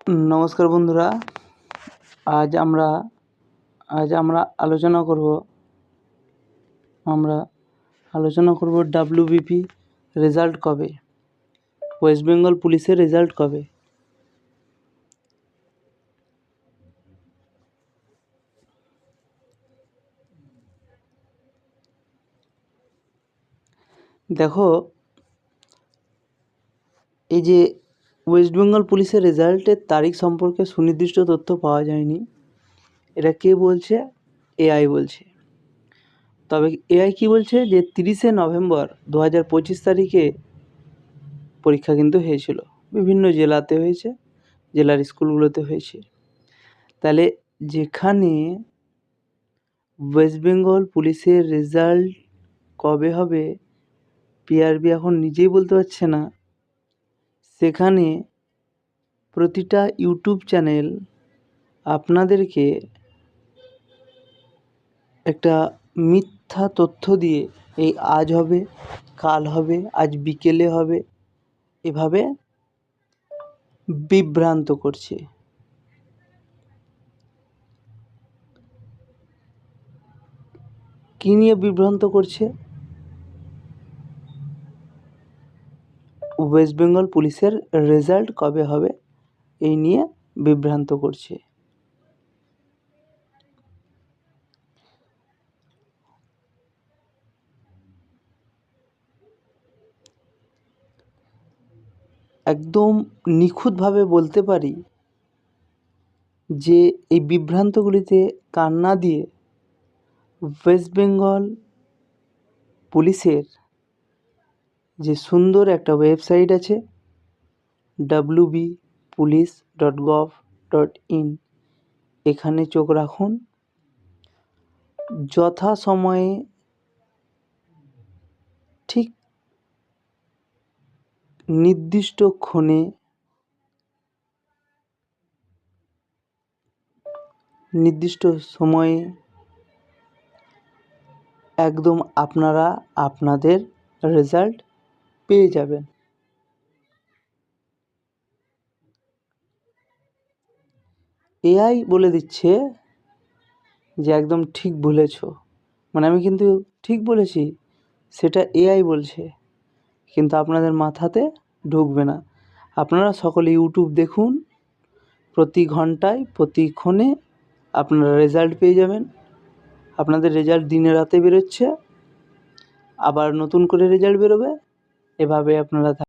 নমস্কার বন্ধুরা, আজ আমরা আলোচনা করব ডাব্লিউবিপি রেজাল্ট কবে, ওয়েস্ট বেঙ্গল পুলিশের রেজাল্ট কবে। দেখো, এই যে ওয়েস্ট বেঙ্গল পুলিশের রেজাল্টের তারিখ সম্পর্কে সুনির্দিষ্ট তথ্য পাওয়া যায়নি। এটা কে বলছে? এআই বলছে। তবে এআই কি বলছে যে 30শে নভেম্বর 2025 তারিখে পরীক্ষা কিন্তু হয়েছিল, বিভিন্ন জেলাতে হয়েছে, জেলার স্কুলগুলোতে হয়েছে। তাহলে যেখানে ওয়েস্ট বেঙ্গল পুলিশের রেজাল্ট কবে হবে পিআরবি এখন নিজেই বলতে পারছে না, সেখানে প্রতিটা ইউটিউব চ্যানেল আপনাদেরকে একটা মিথ্যা তথ্য দিয়ে এই আজ হবে, কাল হবে, আজ বিকেলে হবে, এভাবে বিভ্রান্ত করছে। কী নিয়ে বিভ্রান্ত করছে? ওয়েস্ট বেঙ্গল পুলিশের রেজাল্ট কবে হবে এই নিয়ে বিভ্রান্ত করছে। একদম নিখুঁতভাবে বলতে পারি যে এই বিভ্রান্তগুলিতে কান না দিয়ে ওয়েস্ট বেঙ্গল পুলিশের যে সুন্দর একটা ওয়েবসাইট আছে wbpolice.gov.in, এখানে চোখ রাখুন। যথাসময়ে ঠিক নির্দিষ্ট ক্ষণে নির্দিষ্ট সময়ে একদম আপনারা আপনাদের রেজাল্ট পেয়ে যাবেন। এআই বলে দিচ্ছে যে একদম ঠিক বলেছ, মানে আমি কিন্তু ঠিক বলেছি, সেটা এআই বলছে, কিন্তু আপনাদের মাথাতে ঢুকবে না। আপনারা সকলে ইউটিউব দেখুন, প্রতি ঘন্টায় প্রতিক্ষণে আপনারা রেজাল্ট পেয়ে যাবেন। আপনাদের রেজাল্ট দিনে রাতে বেরোচ্ছে, আবার নতুন করে রেজাল্ট বেরোবে, এভাবে আপনারা